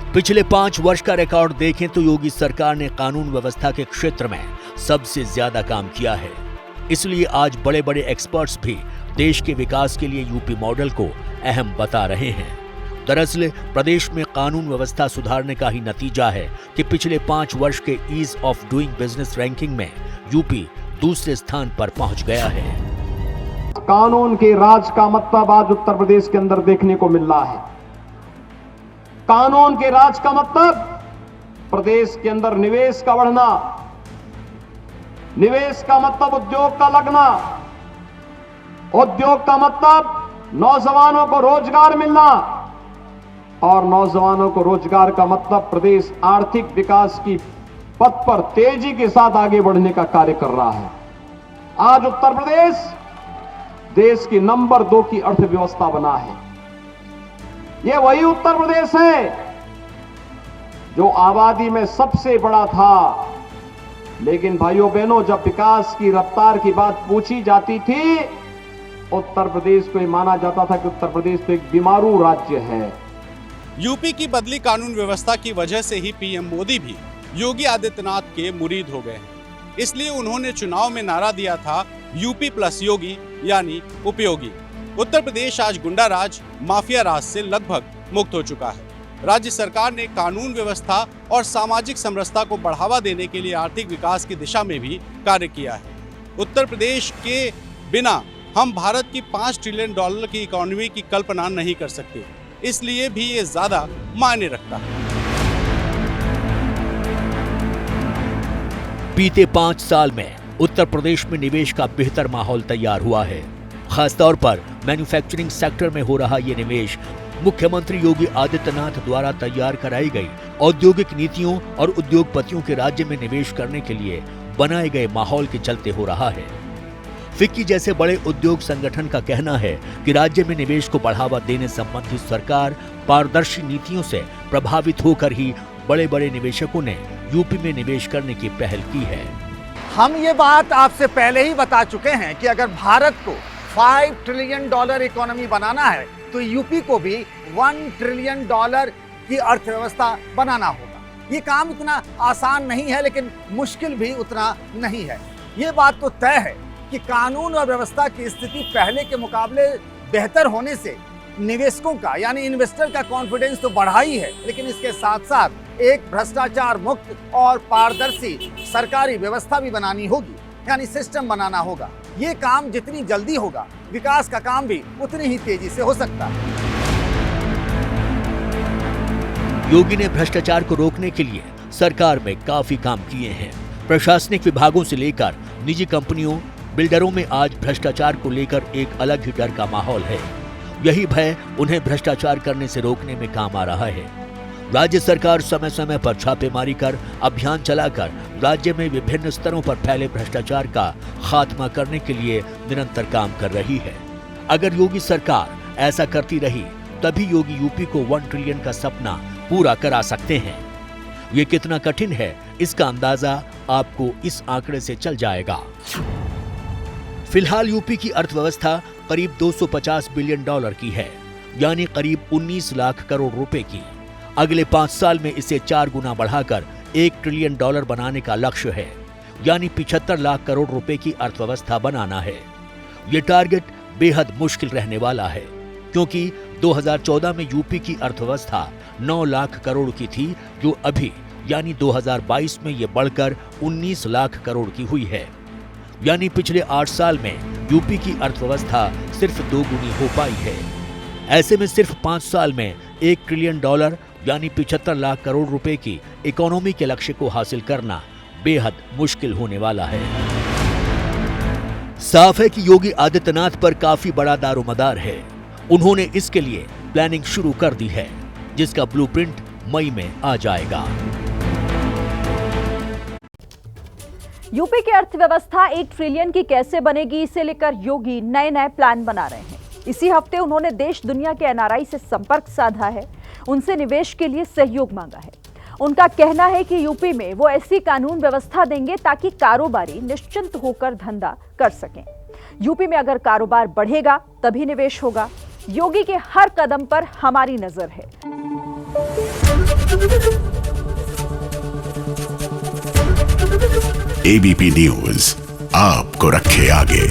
पिछले 5 वर्ष का रिकॉर्ड देखें तो योगी सरकार ने कानून व्यवस्था के क्षेत्र में सबसे ज्यादा काम किया है। इसलिए आज बड़े बड़े एक्सपर्ट्स भी देश के विकास के लिए यूपी मॉडल को अहम बता रहे हैं। दरअसल प्रदेश में कानून व्यवस्था सुधारने का ही नतीजा है कि पिछले 5 वर्ष के ease of doing business ranking में यूपी दूसरे स्थान पर पहुंच गया है। कानून के राज का मतलब आज उत्तर प्रदेश के अंदर देखने को मिल रहा है। कानून के राज का मतलब प्रदेश के अंदर निवेश का बढ़ना, निवेश का मतलब उद्योग का लगना, उद्योग का मतलब नौजवानों को रोजगार मिलना, और नौजवानों को रोजगार का मतलब प्रदेश आर्थिक विकास की पथ पर तेजी के साथ आगे बढ़ने का कार्य कर रहा है। आज उत्तर प्रदेश देश की नंबर 2 की अर्थव्यवस्था बना है। यह वही उत्तर प्रदेश है जो आबादी में सबसे बड़ा था, लेकिन भाइयों बहनों जब विकास की रफ्तार की बात पूछी जाती थी, उत्तर प्रदेश को माना जाता था कि उत्तर प्रदेश तो एक बीमारू राज्य है। यूपी की बदली कानून व्यवस्था की वजह से ही पीएम मोदी भी योगी आदित्यनाथ के मुरीद हो गए हैं। इसलिए उन्होंने चुनाव में नारा दिया था यूपी प्लस योगी, यानी उपयोगी। उत्तर प्रदेश आज गुंडा राज, माफिया राज से लगभग मुक्त हो चुका है। राज्य सरकार ने कानून व्यवस्था और सामाजिक समरसता को बढ़ावा देने के लिए आर्थिक विकास की दिशा में भी कार्य किया है। उत्तर प्रदेश के बिना हम भारत की $5 ट्रिलियन की इकोनॉमी की कल्पना नहीं कर सकते, इसलिए भी ये ज्यादा मायने रखता है। बीते 5 साल में उत्तर प्रदेश में निवेश का बेहतर माहौल तैयार हुआ है। खासतौर पर मैन्युफैक्चरिंग सेक्टर में हो रहा ये निवेश मुख्यमंत्री योगी आदित्यनाथ द्वारा तैयार कराई गई औद्योगिक नीतियों और उद्योगपतियों के राज्य में निवेश करने के लिए बनाए गए माहौल के चलते हो रहा है। फिक्की जैसे बड़े उद्योग संगठन का कहना है कि राज्य में निवेश को बढ़ावा देने संबंधी सरकार पारदर्शी नीतियों से प्रभावित होकर ही बड़े बड़े निवेशकों ने यूपी में निवेश करने की पहल की है। हम ये बात आपसे पहले ही बता चुके हैं कि अगर भारत को $5 ट्रिलियन इकोनॉमी बनाना है तो यूपी को भी $1 ट्रिलियन की अर्थव्यवस्था बनाना होगा। ये काम इतना आसान नहीं है, लेकिन मुश्किल भी उतना नहीं है। ये बात तो तय है कि कानून और व्यवस्था की स्थिति पहले के मुकाबले बेहतर होने से निवेशकों का यानी इन्वेस्टर का कॉन्फिडेंस तो बढ़ा ही है, लेकिन इसके साथ साथ एक भ्रष्टाचार मुक्त और पारदर्शी सरकारी व्यवस्था भी बनानी होगी, यानी सिस्टम बनाना होगा। ये काम जितनी जल्दी होगा, विकास का काम भी उतनी ही तेजी से हो सकता है। योगी ने भ्रष्टाचार को रोकने के लिए सरकार में काफी काम किए हैं। प्रशासनिक विभागों से लेकर निजी कंपनियों, बिल्डरों में आज भ्रष्टाचार को लेकर एक अलग ही डर का माहौल है। यही भय उन्हें भ्रष्टाचार करने से रोकने में काम आ रहा है। राज्य सरकार समय समय पर छापेमारी कर अभियान चलाकर राज्य में विभिन्न स्तरों पर फैले भ्रष्टाचार का खात्मा करने के लिए निरंतर काम कर रही है। अगर योगी सरकार ऐसा करती रही तभी योगी यूपी को $1 ट्रिलियन का सपना पूरा करा सकते हैं। ये कितना कठिन है इसका अंदाजा आपको इस आंकड़े से चल जाएगा। फिलहाल यूपी की अर्थव्यवस्था करीब $250 बिलियन की है, यानी करीब 19 लाख करोड़ रुपए की। अगले 5 साल में इसे 4 गुना बढ़ाकर $1 ट्रिलियन बनाने का लक्ष्य है, यानी 75 लाख करोड़ रुपए की अर्थव्यवस्था बनाना है। ये टारगेट बेहद मुश्किल रहने वाला है, क्योंकि 2014 में यूपी की अर्थव्यवस्था 9 लाख करोड़ की थी, जो अभी यानी 2022 में ये बढ़कर 19 लाख करोड़ की हुई है। यानी पिछले 8 साल में यूपी की अर्थव्यवस्था सिर्फ 2 गुनी हो पाई है। ऐसे में सिर्फ 5 साल में $1 ट्रिलियन यानी 75 लाख करोड़ रुपए की इकोनॉमी के लक्ष्य को हासिल करना बेहद मुश्किल होने वाला है। साफ है कि योगी आदित्यनाथ पर काफी बड़ा दारोमदार है। उन्होंने इसके लिए प्लानिंग शुरू कर दी है, जिसका ब्लूप्रिंट मई में आ जाएगा। यूपी की अर्थव्यवस्था 1 ट्रिलियन की कैसे बनेगी, इसे लेकर योगी नए नए प्लान बना रहे हैं। इसी हफ्ते उन्होंने देश दुनिया के एनआरआई से संपर्क साधा है, उनसे निवेश के लिए सहयोग मांगा है। उनका कहना है कि यूपी में वो ऐसी कानून व्यवस्था देंगे ताकि कारोबारी निश्चिंत होकर धंधा कर सकें। यूपी में अगर कारोबार बढ़ेगा तभी निवेश होगा। योगी के हर कदम पर हमारी नजर है। एबीपी न्यूज आपको रखे आगे।